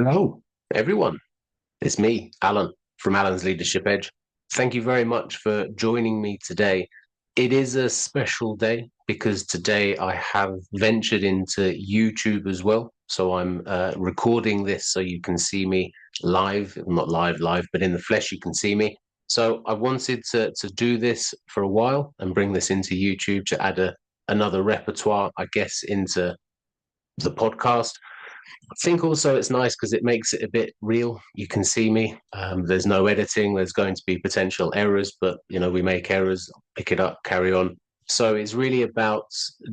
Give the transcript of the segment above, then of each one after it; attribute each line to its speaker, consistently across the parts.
Speaker 1: Hello, everyone. It's me, Alan, from Alan's Leadership Edge. Thank you very much for joining me today. It is a special day because today I have ventured into YouTube as well. So I'm recording this so you can see me live, not live, but in the flesh, you can see me. So I wanted to do this for a while and bring this into YouTube to add another repertoire, I guess, into the podcast. I think also it's nice because it makes it a bit real. You can see me. There's no editing. There's going to be potential errors, but we make errors, pick it up, carry on. So it's really about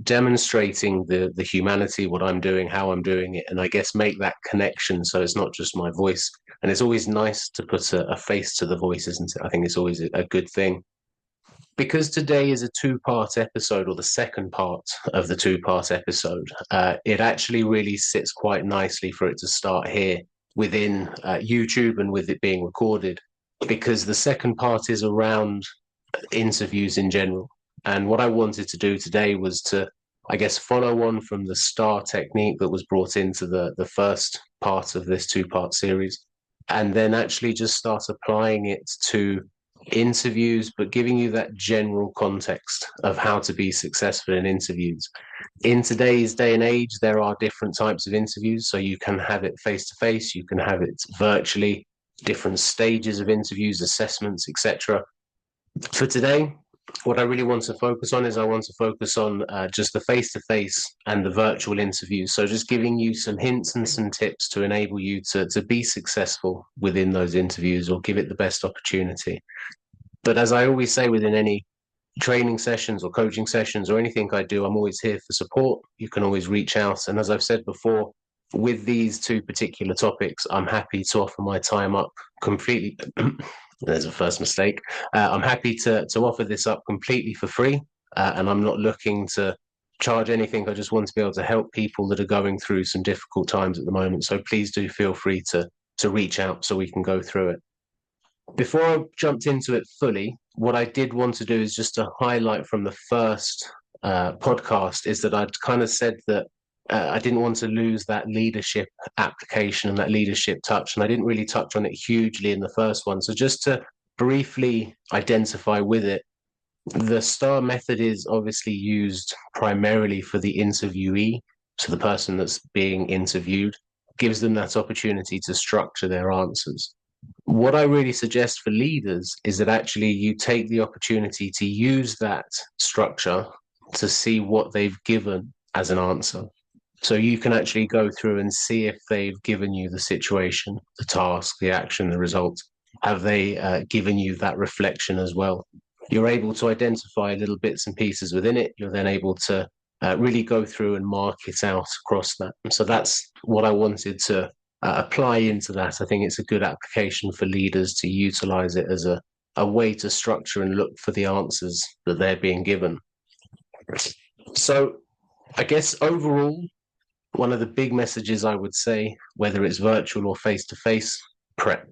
Speaker 1: demonstrating the humanity, what I'm doing, how I'm doing it, and I guess make that connection. So it's not just my voice. And it's always nice to put a face to the voice, isn't it? I think it's always a good thing. Because today is a two-part episode, or the second part of the two-part episode, it actually really sits quite nicely for it to start here within YouTube and with it being recorded, because the second part is around interviews in general. And what I wanted to do today was to, I guess, follow on from the S.T.A.R technique that was brought into the first part of this two-part series, and then actually just start applying it to interviews, but giving you that general context of how to be successful in interviews. In today's day and age, there are different types of interviews. So you can have it face to face, you can have it virtually, different stages of interviews, assessments, etc. For today, what I really want to focus on is I want to focus on just the face-to-face and the virtual interviews. So just giving you some hints and some tips to enable you to be successful within those interviews or give it the best opportunity. But as I always say, within any training sessions or coaching sessions or anything I do, I'm always here for support. You can always reach out. And as I've said before, with these two particular topics, I'm happy to offer my time up completely. There's a first mistake. I'm happy to offer this up completely for free. And I'm not looking to charge anything. I just want to be able to help people that are going through some difficult times at the moment. So please do feel free to reach out so we can go through it. Before I jumped into it fully, what I did want to do is just to highlight from the first podcast is that I'd kind of said that I didn't want to lose that leadership application and that leadership touch. And I didn't really touch on it hugely in the first one. So just to briefly identify with it, the S.T.A.R method is obviously used primarily for the interviewee. So the person that's being interviewed gives them that opportunity to structure their answers. What I really suggest for leaders is that actually you take the opportunity to use that structure to see what they've given as an answer. So you can actually go through and see if they've given you the situation, the task, the action, the result. Have they given you that reflection as well? You're able to identify little bits and pieces within it. You're then able to really go through and mark it out across that. So that's what I wanted to apply into that. I think it's a good application for leaders to utilize it as a way to structure and look for the answers that they're being given. So I guess overall, one of the big messages I would say, whether it's virtual or face-to-face, prep,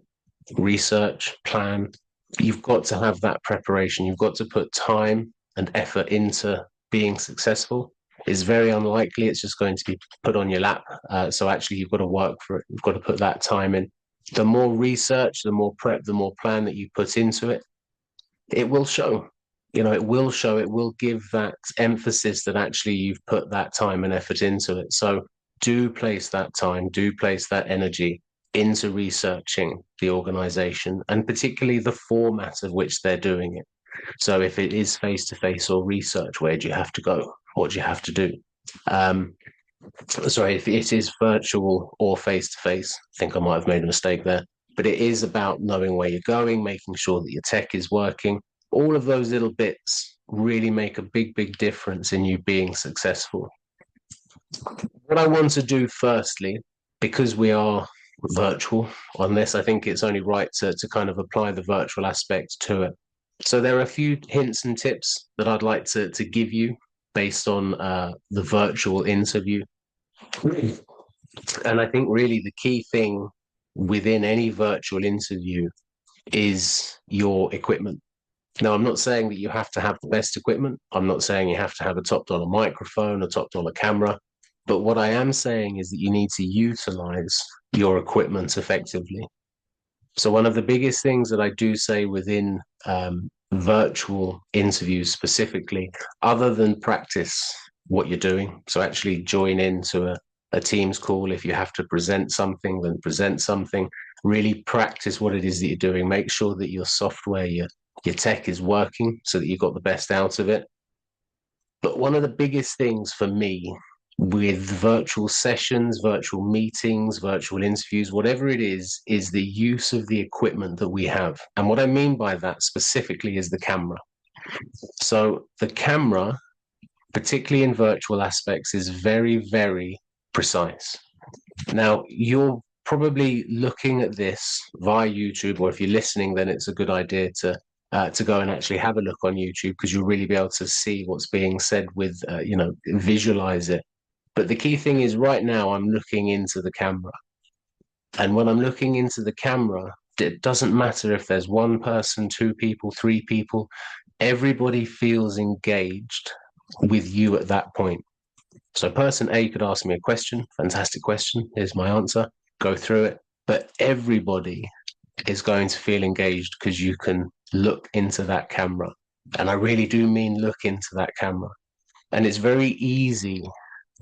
Speaker 1: research, plan, you've got to have that preparation. You've got to put time and effort into being successful. It's very unlikely it's just going to be put on your lap. So actually, you've got to work for it. You've got to put that time in. The more research, the more prep, the more plan that you put into it, it will show. It will show. It will give that emphasis that actually you've put that time and effort into it. So do place that time, do place that energy into researching the organization and particularly the format of which they're doing it. So if it is face-to-face or research, where do you have to go? What do you have to do? Sorry, if it is virtual or face-to-face, I think I might have made a mistake there. But it is about knowing where you're going, making sure that your tech is working. All of those little bits really make a big, big difference in you being successful. What I want to do firstly, because we are virtual on this, I think it's only right to kind of apply the virtual aspect to it. So there are a few hints and tips that I'd like to give you based on the virtual interview. And I think really the key thing within any virtual interview is your equipment. Now, I'm not saying that you have to have the best equipment. I'm not saying you have to have a top dollar microphone, a top dollar camera. But what I am saying is that you need to utilize your equipment effectively. So one of the biggest things that I do say within virtual interviews specifically, other than practice what you're doing, so actually join into a Teams call. If you have to present something, then present something. Really practice what it is that you're doing. Make sure that your software, your tech is working so that you got the best out of it. But one of the biggest things for me with virtual sessions, virtual meetings, virtual interviews, whatever it is the use of the equipment that we have. And what I mean by that specifically is the camera. So the camera, particularly in virtual aspects, is very, very precise. Now, you're probably looking at this via YouTube, or if you're listening, then it's a good idea to go and actually have a look on YouTube, because you'll really be able to see what's being said with, visualize it. But the key thing is right now I'm looking into the camera. And when I'm looking into the camera, it doesn't matter if there's one person, two people, three people, everybody feels engaged with you at that point. So person A could ask me a question, fantastic question, here's my answer, go through it. But everybody is going to feel engaged because you can look into that camera. And I really do mean look into that camera. And it's very easy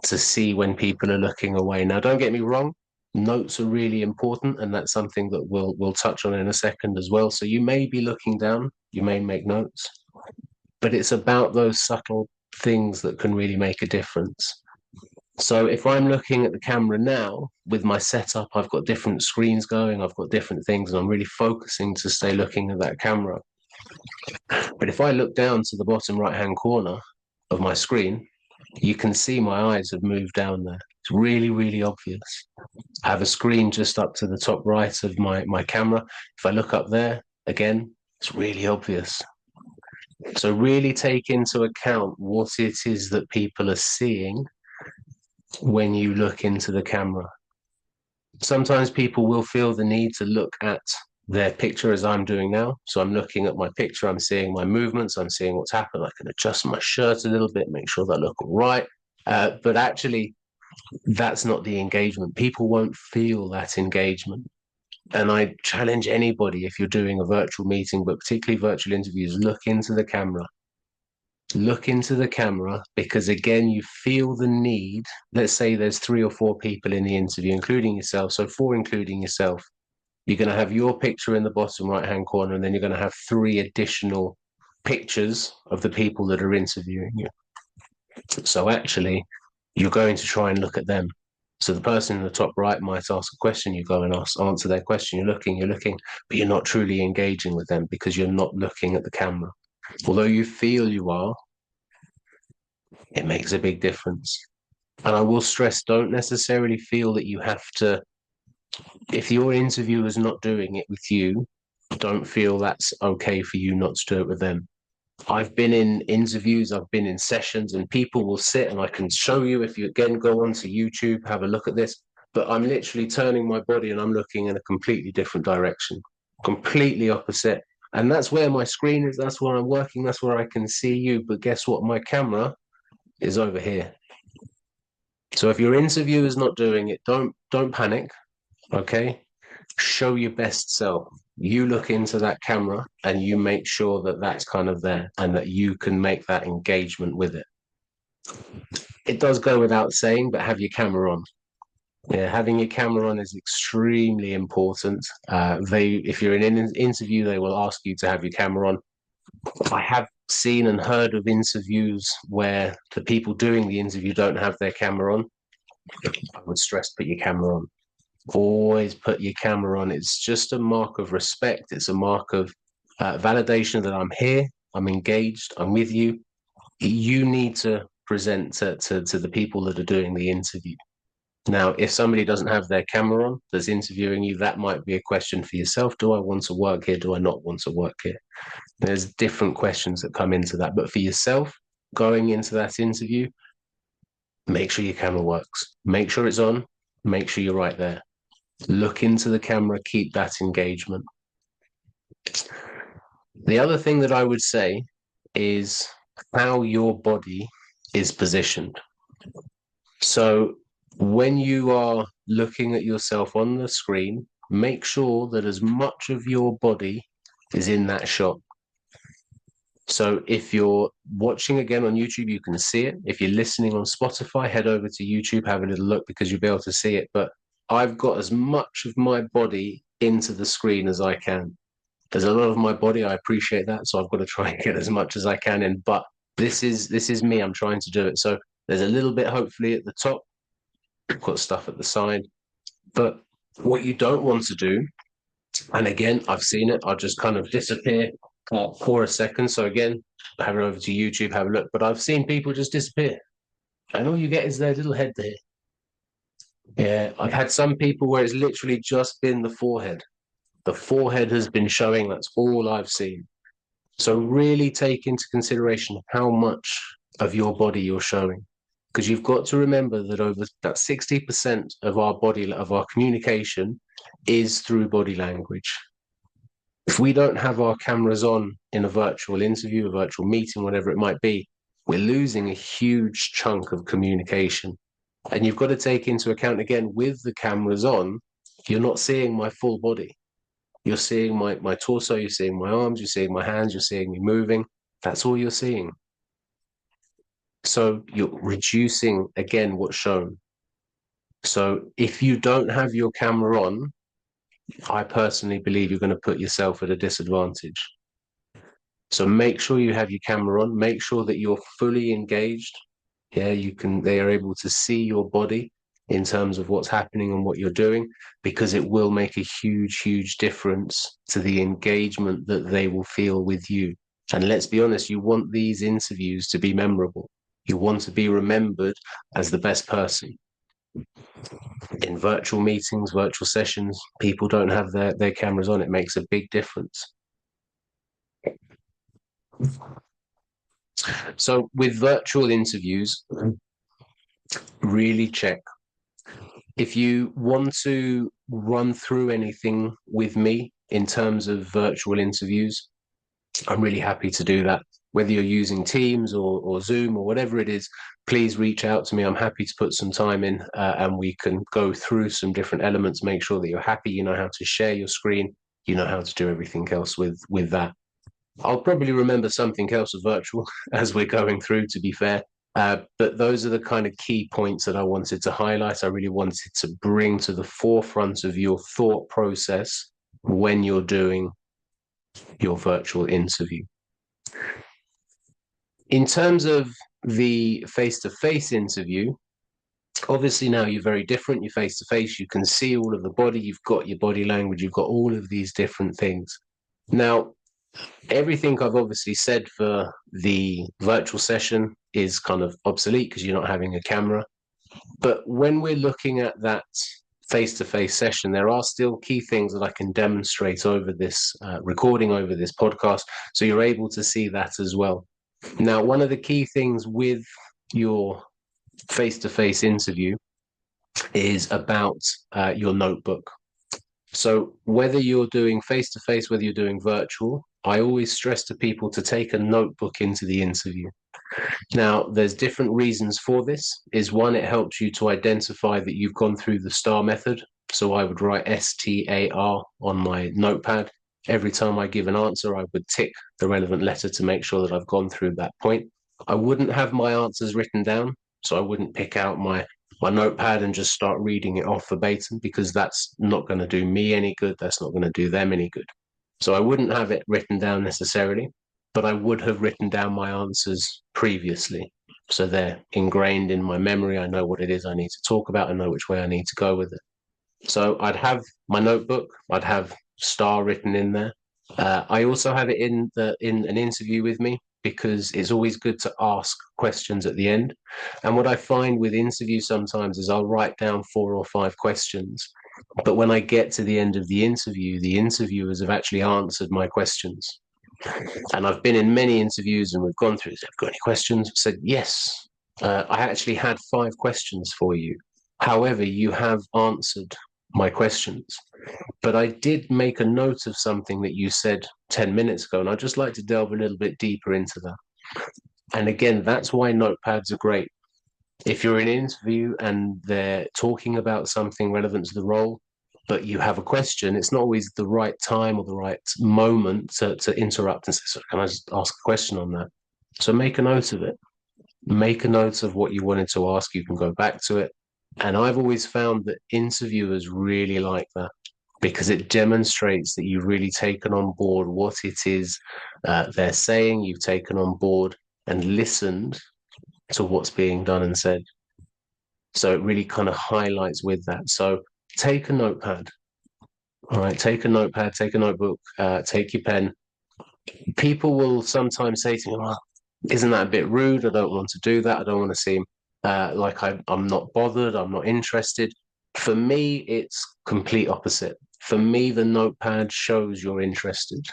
Speaker 1: to see when people are looking away. Now, don't get me wrong, notes are really important, and that's something that we'll touch on in a second as well. So you may be looking down, you may make notes, but it's about those subtle things that can really make a difference. So if I'm looking at the camera now with my setup, I've got different screens going, I've got different things, and I'm really focusing to stay looking at that camera. But if I look down to the bottom right-hand corner of my screen, you can see my eyes have moved down there. It's really, really obvious. I have a screen just up to the top right of my camera. If I look up there, again, it's really obvious. So really take into account what it is that people are seeing when you look into the camera. Sometimes people will feel the need to look at their picture as I'm doing now. So I'm looking at my picture, I'm seeing my movements, I'm seeing what's happened. I can adjust my shirt a little bit, make sure that I look all right. But actually, that's not the engagement. People won't feel that engagement. And I challenge anybody, if you're doing a virtual meeting, but particularly virtual interviews, look into the camera. Look into the camera, because again, you feel the need. Let's say there's 3 or 4 people in the interview, including yourself. So 4, including yourself. You're going to have your picture in the bottom right-hand corner, and then you're going to have 3 additional pictures of the people that are interviewing you. So actually, you're going to try and look at them. So the person in the top right might ask a question, you go and answer their question. You're looking, but you're not truly engaging with them because you're not looking at the camera. Although you feel you are, it makes a big difference. And I will stress, don't necessarily feel that you have to, if your interviewer is not doing it with you, don't feel that's okay for you not to do it with them. I've been in interviews, I've been in sessions, and people will sit, and I can show you, if you again go onto YouTube, have a look at this, but I'm literally turning my body and I'm looking in a completely different direction, completely opposite. And that's where my screen is, that's where I'm working, that's where I can see you. But guess what? My camera is over here. So if your interviewer is not doing it, don't panic, okay? Show your best self. You look into that camera and you make sure that that's kind of there and that you can make that engagement with it. It does go without saying, but have your camera on. Yeah, having your camera on is extremely important. If you're in an interview, they will ask you to have your camera on. I have seen and heard of interviews where the people doing the interview don't have their camera on. I would stress put your camera on. Always put your camera on. It's just a mark of respect. It's a mark of validation that I'm here, I'm engaged, I'm with you. You need to present to the people that are doing the interview. Now, if somebody doesn't have their camera on that's interviewing you, that might be a question for yourself. Do I want to work here? Do I not want to work here? There's different questions that come into that. But for yourself, going into that interview, make sure your camera works. Make sure it's on. Make sure you're right there. Look into the camera, keep that engagement. The other thing that I would say is how your body is positioned. So when you are looking at yourself on the screen, make sure that as much of your body is in that shot. So if you're watching again on YouTube, you can see it. If you're listening on Spotify, head over to YouTube, have a little look because you'll be able to see it. But I've got as much of my body into the screen as I can. There's a lot of my body, I appreciate that. So I've got to try and get as much as I can in. But this is me. I'm trying to do it. So there's a little bit hopefully at the top. I've got stuff at the side. But what you don't want to do, and again, I've seen it, I'll just kind of disappear for a second. So again, have it over to YouTube, have a look. But I've seen people just disappear. And all you get is their little head there. Yeah, I've had some people where it's literally just been the forehead. The forehead has been showing, that's all I've seen. So really take into consideration how much of your body you're showing. Because you've got to remember that over that 60% of our body, of our communication is through body language. If we don't have our cameras on in a virtual interview, a virtual meeting, whatever it might be, we're losing a huge chunk of communication. And you've got to take into account, again, with the cameras on, you're not seeing my full body. You're seeing my torso, you're seeing my arms, you're seeing my hands, you're seeing me moving. That's all you're seeing. So you're reducing, again, what's shown. So if you don't have your camera on, I personally believe you're going to put yourself at a disadvantage. So make sure you have your camera on, make sure that you're fully engaged. Yeah, they are able to see your body in terms of what's happening and what you're doing, because it will make a huge, huge difference to the engagement that they will feel with you. And let's be honest, you want these interviews to be memorable. You want to be remembered as the best person. In virtual meetings, virtual sessions, people don't have their cameras on. It makes a big difference. So with virtual interviews, really check. If you want to run through anything with me in terms of virtual interviews, I'm really happy to do that. Whether you're using Teams or Zoom or whatever it is, please reach out to me. I'm happy to put some time in and we can go through some different elements, make sure that you're happy, you know how to share your screen, you know how to do everything else with that. I'll probably remember something else of virtual as we're going through, to be fair. But those are the kind of key points that I wanted to highlight. I really wanted to bring to the forefront of your thought process when you're doing your virtual interview. In terms of the face-to-face interview, obviously now you're very different. You're face-to-face, you can see all of the body, you've got your body language, you've got all of these different things. Now, everything I've obviously said for the virtual session is kind of obsolete because you're not having a camera. But when we're looking at that face-to-face session, there are still key things that I can demonstrate over this recording, over this podcast, so you're able to see that as well. Now, one of the key things with your face-to-face interview is about your notebook. So whether you're doing face-to-face, whether you're doing virtual, I always stress to people to take a notebook into the interview. Now, there's different reasons for this. Is one, it helps you to identify that you've gone through the STAR method. So I would write S.T.A.R. on my notepad. Every time I give an answer, I would tick the relevant letter to make sure that I've gone through that point. I wouldn't have my answers written down, so I wouldn't pick out my notepad and just start reading it off verbatim, because that's not going to do me any good. That's not going to do them any good. So I wouldn't have it written down necessarily, but I would have written down my answers previously. So they're ingrained in my memory. I know what it is I need to talk about. I know which way I need to go with it. So I'd have my notebook. I'd have STAR written in there. I also have it in an interview with me, because it's always good to ask questions at the end. And what I find with interviews sometimes is I'll write down 4 or 5 questions, but when I get to the end of the interview, the interviewers have actually answered my questions. And I've been in many interviews and we've gone through this. Have you got any questions? I said, yes. I actually had 5 questions for you. However, you have answered my questions. But I did make a note of something that you said 10 minutes ago, and I'd just like to delve a little bit deeper into that. And again, that's why notepads are great. If you're in an interview and they're talking about something relevant to the role, but you have a question, it's not always the right time or the right moment to interrupt and say, so can I just ask a question on that? So make a note of it. Make a note of what you wanted to ask. You can go back to it. And I've always found that interviewers really like that because it demonstrates that you've really taken on board what it is they're saying, you've taken on board and listened to what's being done and said. So it really kind of highlights with that. So take a notepad. All right, take a notepad, take a notebook, take your pen. People will sometimes say to me, oh, isn't that a bit rude? I don't want to do that. I don't want to seem like I'm not bothered. I'm not interested. For me, it's complete opposite. For me, the notepad shows you're interested.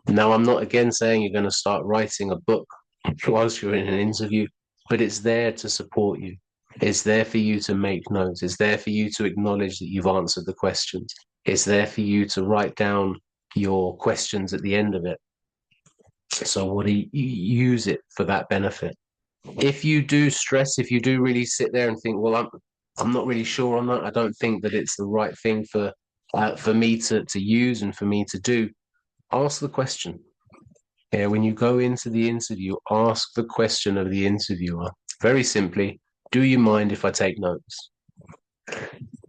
Speaker 1: Now, I'm not again saying you're going to start writing a book whilst you're in an interview, but it's there to support you. It's there for you to make notes. It's there for you to acknowledge that you've answered the questions. It's there for you to write down your questions at the end of it. So what do you use it for that benefit? If you do stress, if you do really sit there and think, well, I'm not really sure on that. I don't think that it's the right thing for me to use and for me to do. Ask the question. Yeah, when you go into the interview, ask the question of the interviewer. Very simply, do you mind if I take notes?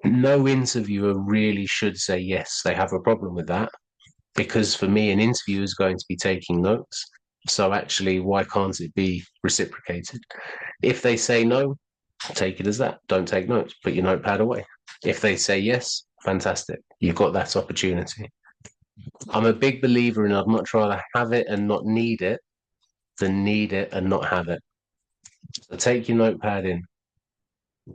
Speaker 1: No interviewer really should say yes, they have a problem with that. Because for me, an interviewer is going to be taking notes. So actually, why can't it be reciprocated? If they say no, take it as that. Don't take notes. Put your notepad away. If they say yes, fantastic. You've got that opportunity. I'm a big believer in I'd much rather have it and not need it than need it and not have it. So take your notepad in.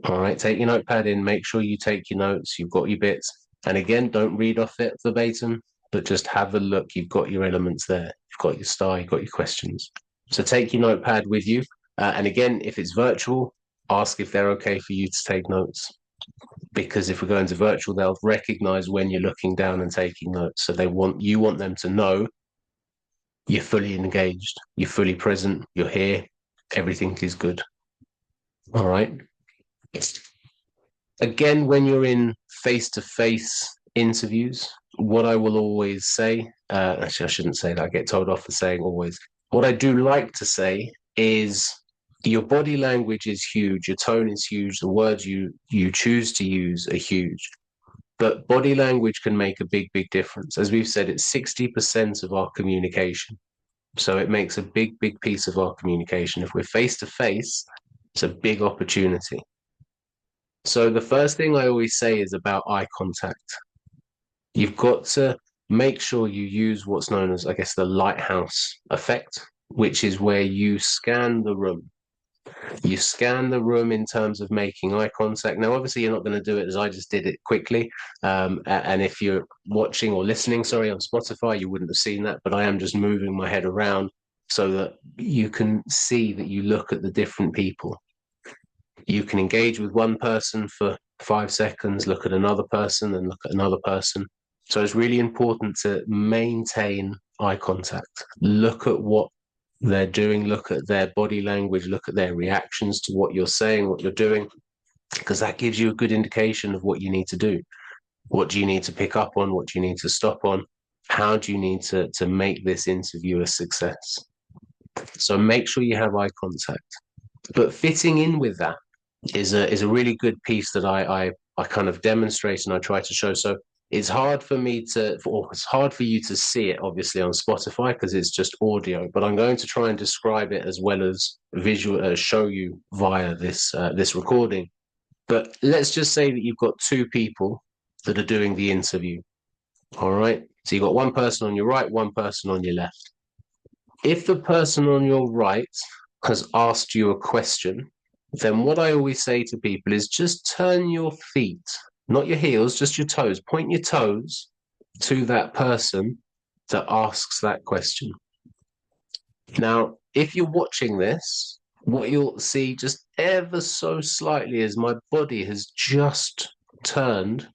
Speaker 1: All right, take your notepad in. Make sure you take your notes. You've got your bits. And again, don't read off it verbatim, but just have a look. You've got your elements there. You've got your star. You've got your questions. So take your notepad with you. And again, if it's virtual, ask if they're okay for you to take notes. Because if we're going to virtual, they'll recognize when you're looking down and taking notes. So you want them to know you're fully engaged, you're fully present, you're here, everything is good. All right. Again, when you're in face-to-face interviews, what I will always say, actually, I shouldn't say that. I get told off for saying always. What I do like to say is your body language is huge, your tone is huge, the words you choose to use are huge. But body language can make a big, big difference. As we've said, it's 60% of our communication. So it makes a big, big piece of our communication. If we're face to face, it's a big opportunity. So the first thing I always say is about eye contact. You've got to make sure you use what's known as, I guess, the lighthouse effect, which is where you scan the room. You scan the room in terms of making eye contact. Now, obviously, you're not going to do it as I just did it quickly. And if you're watching or listening, sorry, on Spotify, you wouldn't have seen that, but I am just moving my head around so that you can see that you look at the different people. You can engage with one person for 5 seconds, look at another person, and look at another person. So it's really important to maintain eye contact. Look at what they're doing, look at their body language, look at their reactions to what you're saying, what you're doing, because that gives you a good indication of what you need to do. What do you need to pick up on? What do you need to stop on? How do you need to make this interview a success? So make sure you have eye contact. But fitting in with that is a really good piece that I kind of demonstrate and I try to show. So it's hard for me it's hard for you to see it obviously on Spotify because it's just audio, but I'm going to try and describe it as well as visual, show you via this recording. But let's just say that you've got two people that are doing the interview. All right. So you've got one person on your right, one person on your left. If the person on your right has asked you a question, then what I always say to people is just turn your feet, not your heels, just your toes. Point your toes to that person that asks that question. Now, if you're watching this, what you'll see just ever so slightly is my body has just turned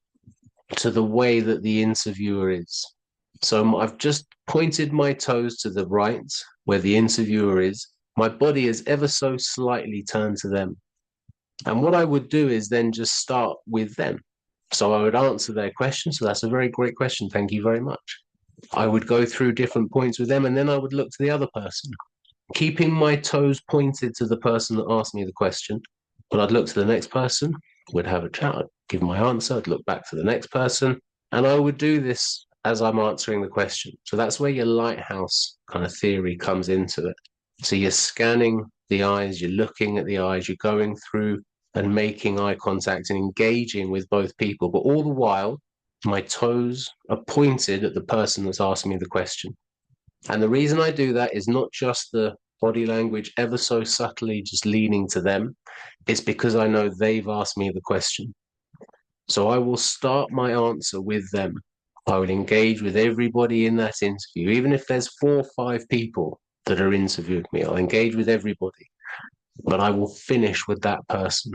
Speaker 1: to the way that the interviewer is. So I've just pointed my toes to the right where the interviewer is. My body is ever so slightly turned to them. And what I would do is then just start with them. So I would answer their question. So that's a very great question. Thank you very much. I would go through different points with them, and then I would look to the other person, keeping my toes pointed to the person that asked me the question. But I'd look to the next person, would have a chat, I'd give my answer, I'd look back to the next person, and I would do this as I'm answering the question. So that's where your lighthouse kind of theory comes into it. So you're scanning the eyes, you're looking at the eyes, you're going through and making eye contact and engaging with both people. But all the while, my toes are pointed at the person that's asking me the question. And the reason I do that is not just the body language ever so subtly just leaning to them. It's because I know they've asked me the question. So I will start my answer with them. I will engage with everybody in that interview, even if there's 4 or 5 people that are interviewing me. I'll engage with everybody, but I will finish with that person.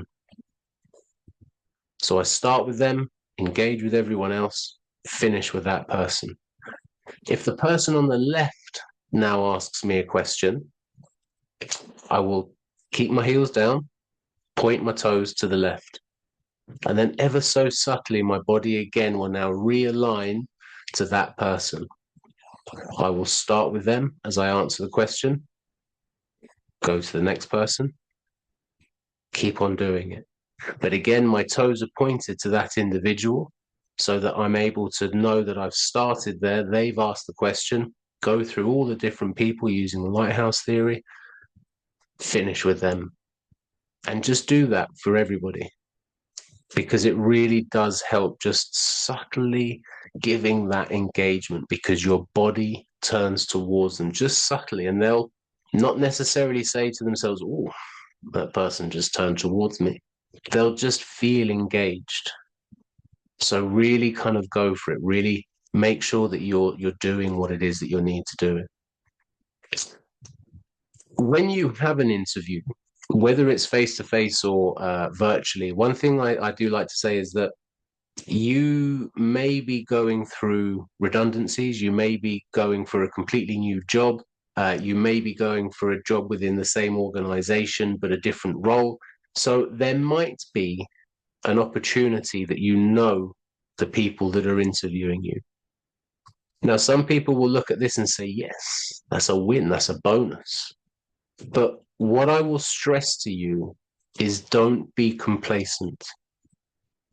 Speaker 1: So I start with them, engage with everyone else, finish with that person. If the person on the left now asks me a question, I will keep my heels down, point my toes to the left. And then ever so subtly, my body again will now realign to that person. I will start with them as I answer the question, go to the next person, keep on doing it. But again, my toes are pointed to that individual so that I'm able to know that I've started there. They've asked the question, go through all the different people using the lighthouse theory, finish with them. And just do that for everybody, because it really does help just subtly giving that engagement, because your body turns towards them just subtly, and they'll not necessarily say to themselves, oh, that person just turned towards me. They'll just feel engaged. So really kind of go for it. Really make sure that you're doing what it is that you need to do. When you have an interview, whether it's face to face or virtually, one thing I do like to say is that you may be going through redundancies, you may be going for a completely new job, you may be going for a job within the same organization but a different role. So there might be an opportunity that you know the people that are interviewing you. Now, some people will look at this and say, yes, that's a win, that's a bonus. But what I will stress to you is don't be complacent.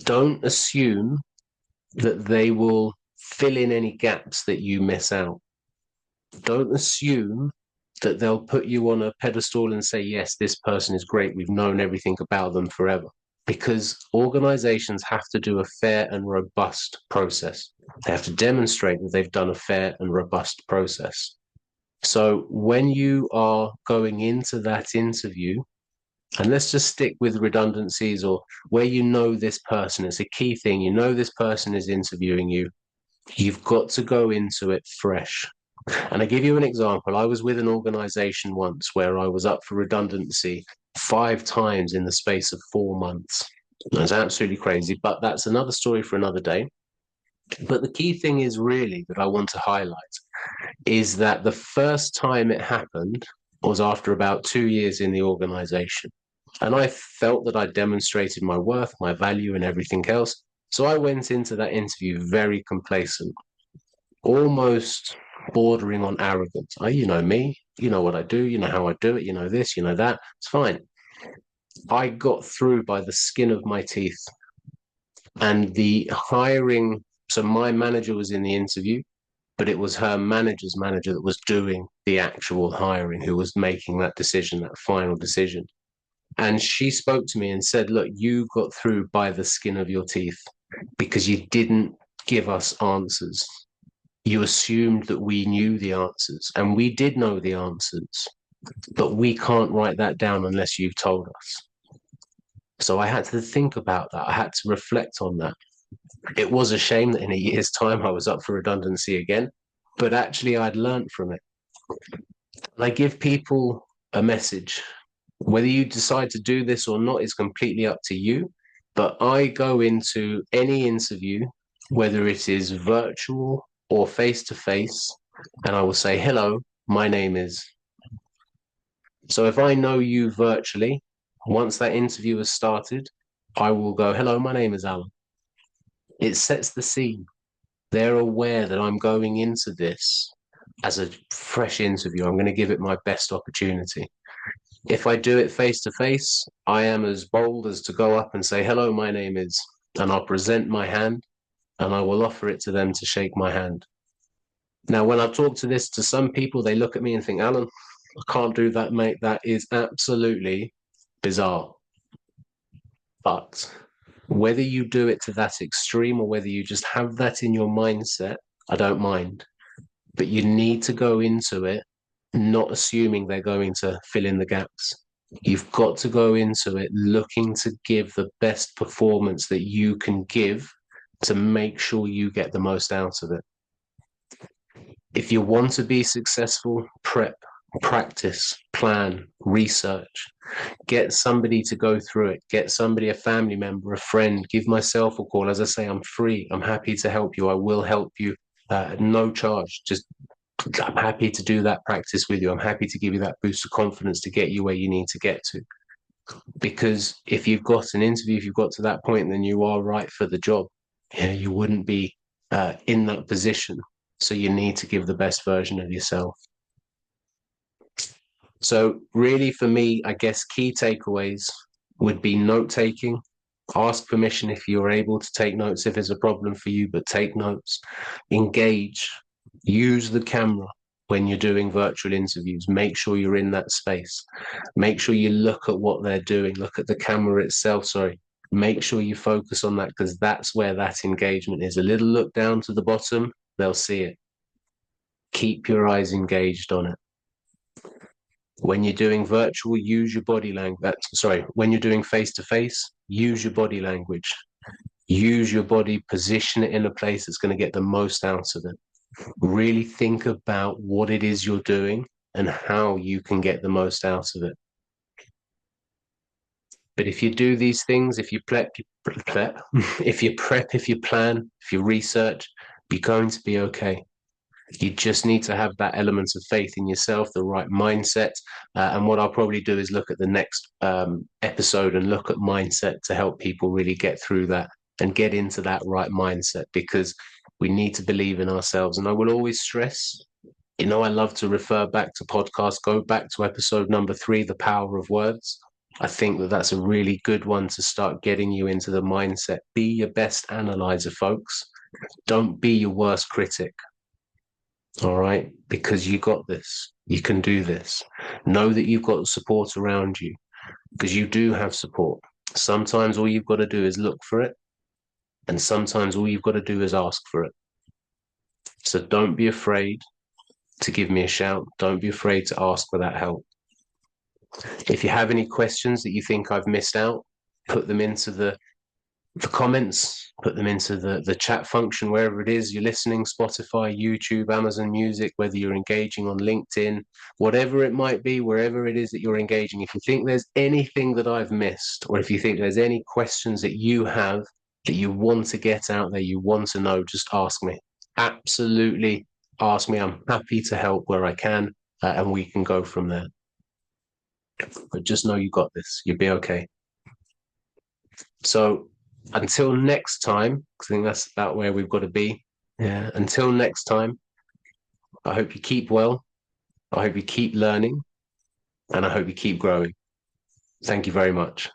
Speaker 1: Don't assume that they will fill in any gaps that you miss out. Don't assume that they'll put you on a pedestal and say, yes, this person is great, we've known everything about them forever. Because organizations have to do a fair and robust process. They have to demonstrate that they've done a fair and robust process. So when you are going into that interview, and let's just stick with redundancies or where you know this person, it's a key thing. You know this person is interviewing you. You've got to go into it fresh. And I give you an example. I was with an organization once where I was up for redundancy 5 times in the space of 4 months. That's absolutely crazy, but that's another story for another day. But the key thing is really that I want to highlight is that the first time it happened was after about 2 years in the organization. And I felt that I demonstrated my worth, my value, and everything else. So I went into that interview very complacent, almost bordering on arrogance. Oh, you know me, you know what I do, you know how I do it, you know this, you know that. It's fine. I got through by the skin of my teeth. And the hiring, so my manager was in the interview, but it was her manager's manager that was doing the actual hiring, who was making that decision, that final decision. And she spoke to me and said, look, you got through by the skin of your teeth because you didn't give us answers. You assumed that we knew the answers, and we did know the answers, but we can't write that down unless you've told us. So I had to think about that. I had to reflect on that. It was a shame that in a year's time I was up for redundancy again, but actually I'd learned from it. And I give people a message. Whether you decide to do this or not is completely up to you. But I go into any interview, whether it is virtual or face to face, and I will say, hello, my name is. So if I know you virtually, Once that interview has started, I will go, hello, my name is Alan. It sets the scene. They're aware that I'm going into this as a fresh interview. I'm going to give it my best opportunity. If I do it face to face, I am as bold as to go up and say, hello, my name is, and I'll present my hand and I will offer it to them to shake my hand. Now, when I talk to this to some people, they look at me and think, Alan, I can't do that, mate. That is absolutely bizarre. But whether you do it to that extreme or whether you just have that in your mindset, I don't mind. But you need to go into it not assuming they're going to fill in the gaps. You've got to go into it looking to give the best performance that you can give to make sure you get the most out of it. If you want to be successful, prep, practice, plan, research. Get somebody to go through it. Get somebody, a family member, a friend. Give myself a call. As I say, I'm free. I'm happy to help you. I will help you at no charge. Just I'm happy to do that practice with you. I'm happy to give you that boost of confidence to get you where you need to get to. Because if you've got an interview, if you've got to that point, then you are right for the job. Yeah, you wouldn't be in that position. So you need to give the best version of yourself. So really for me, I guess key takeaways would be note taking. Ask permission if you're able to take notes, if there's a problem for you, but take notes. Engage. Use the camera when you're doing virtual interviews. Make sure you're in that space. Make sure you look at what they're doing. Look at the camera itself, sorry. Make sure you focus on that because that's where that engagement is. A little look down to the bottom, they'll see it. Keep your eyes engaged on it. When you're doing virtual, use your body language. Sorry, when you're doing face-to-face, use your body language. Use your body, position it in a place that's going to get the most out of it. Really think about what it is you're doing and how you can get the most out of it. But if you do these things, if you if you prep, if you plan, if you research, you're going to be okay. You just need to have that element of faith in yourself, the right mindset. And what I'll probably do is look at the next episode and look at mindset to help people really get through that and get into that right mindset because we need to believe in ourselves. And I will always stress, I love to refer back to podcasts, go back to episode number 3, The Power of Words. I think that that's a really good one to start getting you into the mindset. Be your best analyzer, folks. Don't be your worst critic. All right, because you got this. You can do this. Know that you've got support around you because you do have support. Sometimes all you've got to do is look for it, and sometimes all you've got to do is ask for it. So don't be afraid to give me a shout. Don't be afraid to ask for that help. If you have any questions that you think I've missed out, put them into the comments, put them into the chat function, wherever it is you're listening, Spotify, YouTube, Amazon Music, whether you're engaging on LinkedIn, whatever it might be, wherever it is that you're engaging. If you think there's anything that I've missed, or if you think there's any questions that you have that you want to get out there, you want to know, just ask me. Absolutely ask me. I'm happy to help where I can, and we can go from there. But just know you got this. You'll be okay. So until next time, I think that's about where we've got to be. Yeah. Until next time, I hope you keep well. I hope you keep learning, and I hope you keep growing. Thank you very much.